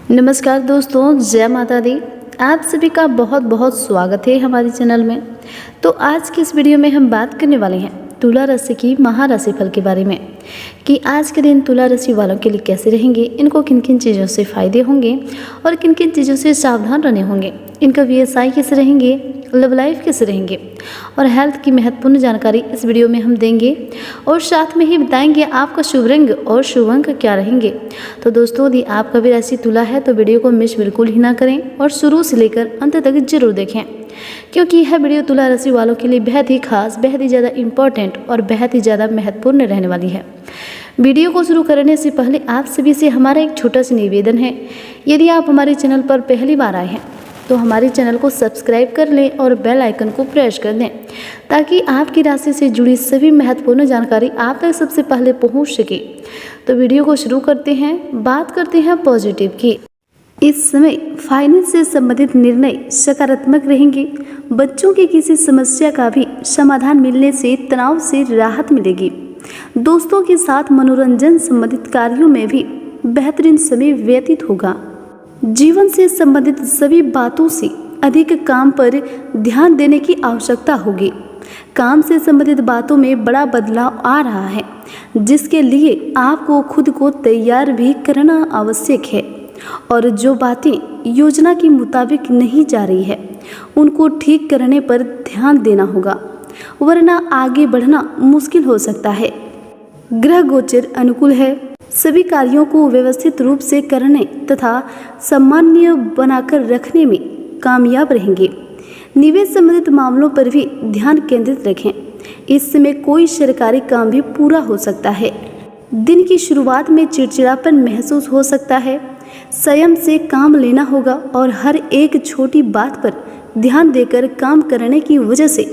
नमस्कार दोस्तों, जय माता दी। आप सभी का बहुत बहुत स्वागत है हमारे चैनल में। तो आज की इस वीडियो में हम बात करने वाले हैं तुला राशि की महाराशि फल के बारे में कि आज के दिन तुला राशि वालों के लिए कैसे रहेंगे, इनको किन किन चीज़ों से फ़ायदे होंगे और किन किन चीज़ों से सावधान रहने होंगे, इनका व्यवसाय कैसे रहेंगे, लव लाइफ कैसे रहेंगे और हेल्थ की महत्वपूर्ण जानकारी इस वीडियो में हम देंगे और साथ में ही बताएंगे आपका शुभ रंग और शुभ अंक क्या रहेंगे। तो दोस्तों, यदि आपका भी राशि तुला है तो वीडियो को मिस बिल्कुल ही ना करें और शुरू से लेकर अंत तक जरूर देखें, क्योंकि यह वीडियो तुला राशि वालों के लिए बेहद ही खास, बेहद ही ज़्यादा इम्पोर्टेंट और बेहद ही ज़्यादा महत्वपूर्ण रहने वाली है। वीडियो को शुरू करने से पहले आप सभी से हमारा एक छोटा सा निवेदन है, यदि आप हमारे चैनल पर पहली बार आए हैं तो हमारे चैनल को सब्सक्राइब कर लें और बेल आइकन को प्रेस कर दें ताकि आपकी राशि से जुड़ी सभी महत्वपूर्ण जानकारी आप तक सबसे पहले पहुंच सके। तो वीडियो को शुरू करते हैं। बात करते हैं पॉजिटिव की। इस समय फाइनेंस से संबंधित निर्णय सकारात्मक रहेंगे। बच्चों की किसी समस्या का भी समाधान मिलने से तनाव से राहत मिलेगी। दोस्तों के साथ मनोरंजन संबंधित कार्यों में भी बेहतरीन समय व्यतीत होगा। जीवन से संबंधित सभी बातों से अधिक काम पर ध्यान देने की आवश्यकता होगी। काम से संबंधित बातों में बड़ा बदलाव आ रहा है, जिसके लिए आपको खुद को तैयार भी करना आवश्यक है और जो बातें योजना के मुताबिक नहीं जा रही है उनको ठीक करने पर ध्यान देना होगा, वरना आगे बढ़ना मुश्किल हो सकता है। ग्रह गोचर अनुकूल है। सभी कार्यों को व्यवस्थित रूप से करने तथा सामान्य बनाकर रखने में कामयाब रहेंगे। निवेश संबंधित मामलों पर भी ध्यान केंद्रित रखें। इस समय कोई सरकारी काम भी पूरा हो सकता है। दिन की शुरुआत में चिड़चिड़ापन महसूस हो सकता है। संयम से काम लेना होगा और हर एक छोटी बात पर ध्यान देकर काम करने की वजह से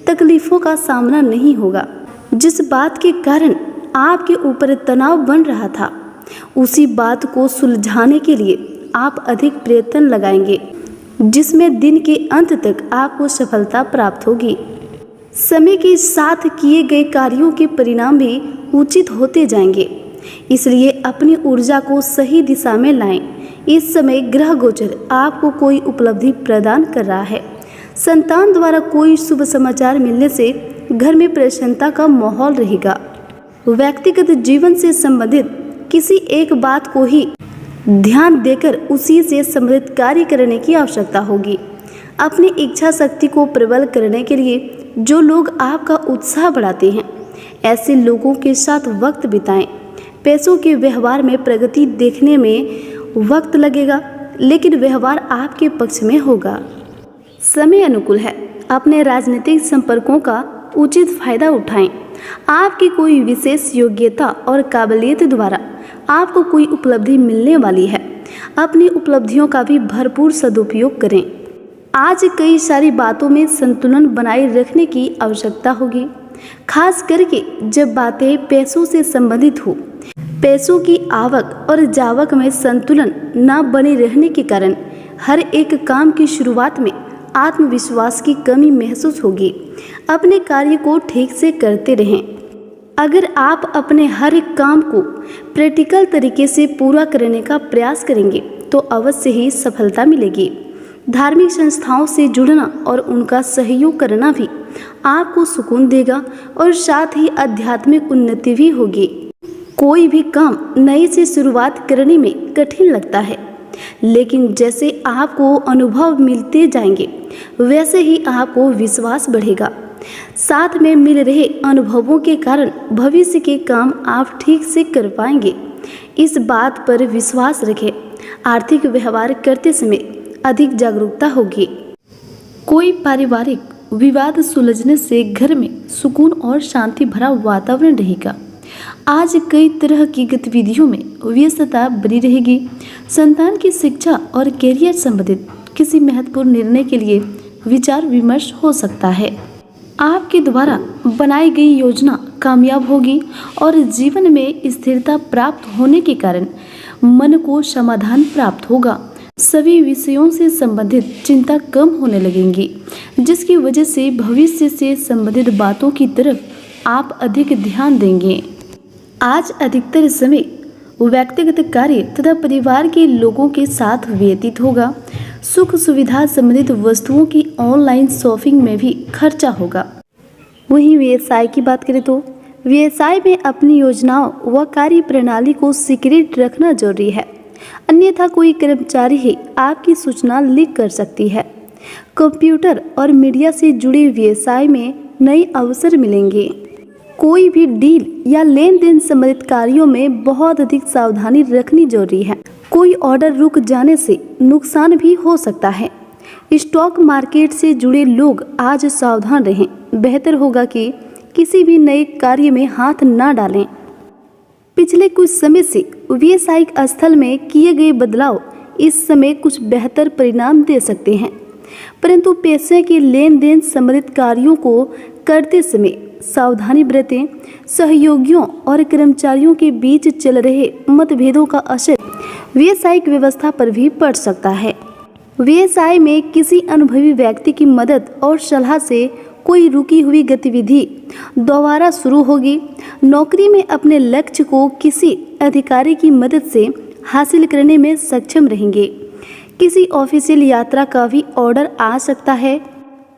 तकलीफों का सामना नहीं होगा। जिस बात के कारण आपके ऊपर तनाव बन रहा था, उसी बात को सुलझाने के लिए आप अधिक प्रयत्न लगाएंगे, जिसमें दिन के अंत तक आपको सफलता प्राप्त होगी। समय के साथ किए गए कार्यों के परिणाम भी उचित होते जाएंगे, इसलिए अपनी ऊर्जा को सही दिशा में लाएं। इस समय ग्रह गोचर आपको कोई उपलब्धि प्रदान कर रहा है। संतान द्वारा कोई शुभ समाचार मिलने से घर में प्रसन्नता का माहौल रहेगा। व्यक्तिगत जीवन से संबंधित किसी एक बात को ही ध्यान देकर उसी से संबंधित कार्य करने की आवश्यकता होगी। अपनी इच्छा शक्ति को प्रबल करने के लिए जो लोग आपका उत्साह बढ़ाते हैं, ऐसे लोगों के साथ वक्त बिताएं। पैसों के व्यवहार में प्रगति देखने में वक्त लगेगा, लेकिन व्यवहार आपके पक्ष में होगा। समय अनुकूल है। अपने राजनीतिक संपर्कों का उचित फायदा उठाएं। आपकी कोई विशेष योग्यता और काबिलियत द्वारा आपको कोई उपलब्धि मिलने वाली है। अपनी उपलब्धियों का भी भरपूर सदुपयोग करें। आज कई सारी बातों में संतुलन बनाए रखने की आवश्यकता होगी, खास करके जब बातें पैसों से संबंधित हो। पैसों की आवक और जावक में संतुलन न बने रहने के कारण हर एक काम की शुरुआत में आत्मविश्वास की कमी महसूस होगी। अपने कार्य को ठीक से करते रहें। अगर आप अपने हर एक काम को प्रैक्टिकल तरीके से पूरा करने का प्रयास करेंगे तो अवश्य ही सफलता मिलेगी। धार्मिक संस्थाओं से जुड़ना और उनका सहयोग करना भी आपको सुकून देगा और साथ ही आध्यात्मिक उन्नति भी होगी। कोई भी काम नए से शुरुआत करने में कठिन लगता है, लेकिन जैसे आपको अनुभव मिलते जाएंगे वैसे ही आपको विश्वास बढ़ेगा। साथ में मिल रहे अनुभवों के कारण भविष्य के काम आप ठीक से कर पाएंगे। इस बात पर विश्वास रखें। आर्थिक व्यवहार करते समय अधिक जागरूकता होगी। कोई पारिवारिक विवाद सुलझने से घर में सुकून और शांति भरा वातावरण रहेगा। आज कई तरह की गतिविधियों में व्यस्तता बनी रहेगी। संतान की शिक्षा और कैरियर संबंधित किसी महत्वपूर्ण निर्णय के लिए विचार विमर्श हो सकता है। आपके द्वारा बनाई गई योजना कामयाब होगी और जीवन में स्थिरता प्राप्त होने के कारण मन को समाधान प्राप्त होगा। सभी विषयों से संबंधित चिंता कम होने लगेंगी, जिसकी वजह से भविष्य से संबंधित बातों की तरफ आप अधिक ध्यान देंगे। आज अधिकतर समय व्यक्तिगत कार्य तथा परिवार के लोगों के साथ व्यतीत होगा। सुख सुविधा संबंधित वस्तुओं की ऑनलाइन शॉपिंग में भी खर्चा होगा। वहीं व्यवसाय की बात करें तो व्यवसाय में अपनी योजनाओं व कार्य प्रणाली को सीक्रेट रखना जरूरी है, अन्यथा कोई कर्मचारी ही आपकी सूचना लीक कर सकती है। कंप्यूटर और मीडिया से जुड़े व्यवसाय में नए अवसर मिलेंगे। कोई भी डील या लेन देन संबंधित कार्यों में बहुत अधिक सावधानी रखनी जरूरी है। कोई ऑर्डर रुक जाने से नुकसान भी हो सकता है। स्टॉक मार्केट से जुड़े लोग आज सावधान रहें। बेहतर होगा कि किसी भी नए कार्य में हाथ ना डालें। पिछले कुछ समय से व्यावसायिक स्थल में किए गए बदलाव इस समय कुछ बेहतर परिणाम दे सकते हैं, परंतु पैसे के लेन देन संबंधित कार्यों को करते समय सावधानी बरतें। सहयोगियों और कर्मचारियों के बीच चल रहे मतभेदों का असर व्यावसायिक व्यवस्था पर भी पड़ सकता है। व्यवसाय में किसी अनुभवी व्यक्ति की मदद और सलाह से कोई रुकी हुई गतिविधि दोबारा शुरू होगी। नौकरी में अपने लक्ष्य को किसी अधिकारी की मदद से हासिल करने में सक्षम रहेंगे। किसी ऑफिशियल यात्रा का भी ऑर्डर आ सकता है।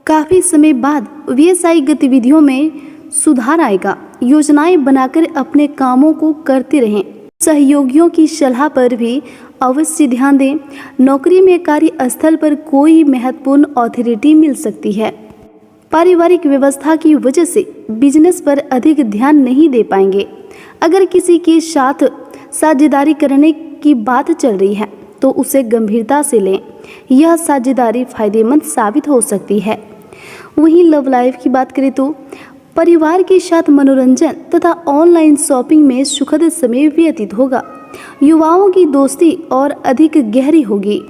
काफ़ी समय बाद व्यवसायिक गतिविधियों में सुधार आएगा। योजनाएं बनाकर अपने कामों को करते रहें। सहयोगियों की सलाह पर भी अवश्य ध्यान दें। नौकरी में कार्यस्थल पर कोई महत्वपूर्ण अथॉरिटी मिल सकती है। पारिवारिक व्यवस्था की वजह से बिजनेस पर अधिक ध्यान नहीं दे पाएंगे। अगर किसी के साथ साझेदारी करने की बात चल रही है तो उसे गंभीरता से लें। यह साझेदारी फायदेमंद साबित हो सकती है। वहीं लव लाइफ की बात करें तो परिवार के साथ मनोरंजन तथा ऑनलाइन शॉपिंग में सुखद समय व्यतीत होगा। युवाओं की दोस्ती और अधिक गहरी होगी।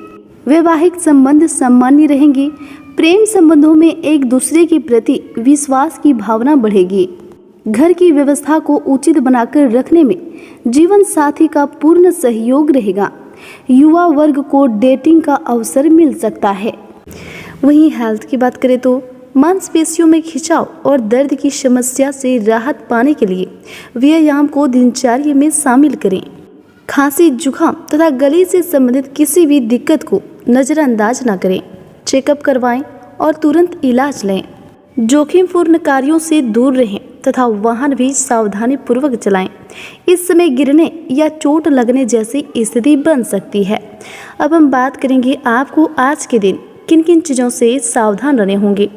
वैवाहिक संबंध सामान्य रहेंगे। प्रेम संबंधों में एक दूसरे के प्रति विश्वास की भावना बढ़ेगी। घर की व्यवस्था को उचित बनाकर रखने में जीवन साथी का पूर्ण सहयोग रहेगा। युवा वर्ग को डेटिंग का अवसर मिल सकता है। वहीं हेल्थ की बात करें तो मांसपेशियों में खिंचाव और दर्द की समस्या से राहत पाने के लिए व्यायाम को दिनचर्या में शामिल करें। खांसी, जुकाम तथा गले से संबंधित किसी भी दिक्कत को नज़रअंदाज न करें। चेकअप करवाएं और तुरंत इलाज लें। जोखिमपूर्ण कार्यों से दूर रहें तथा वाहन भी सावधानी पूर्वक चलाएं। इस समय गिरने या चोट लगने जैसी स्थिति बन सकती है। अब हम बात करेंगे आपको आज के दिन किन किन चीज़ों से सावधान रहने होंगे।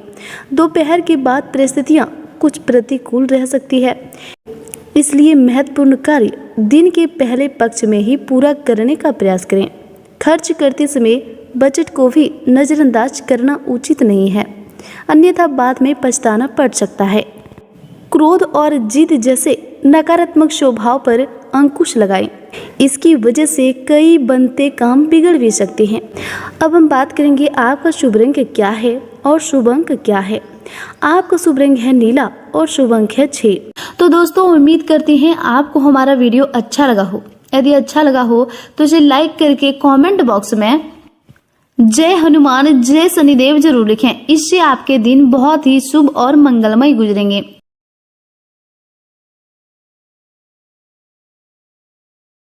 दोपहर के बाद परिस्थितियां कुछ प्रतिकूल रह सकती है, इसलिए महत्वपूर्ण कार्य दिन के पहले पक्ष में ही पूरा करने का प्रयास करें। खर्च करते समय बजट को भी नज़रअंदाज करना उचित नहीं है, अन्यथा बाद में पछताना पड़ सकता है। क्रोध और जिद जैसे नकारात्मक स्वभाव पर अंकुश लगाएं। इसकी वजह से कई बनते काम बिगड़ भी सकते हैं। अब हम बात करेंगे आपका शुभ रंग क्या है और शुभ अंक क्या है। आपका शुभ रंग है नीला और शुभ अंक है 6। तो दोस्तों उम्मीद करते हैं आपको हमारा वीडियो अच्छा लगा हो। यदि अच्छा लगा हो तो इसे लाइक करके कमेंट बॉक्स में जय हनुमान जय शनिदेव जरूर लिखें। इससे आपके दिन बहुत ही शुभ और मंगलमय गुजरेंगे।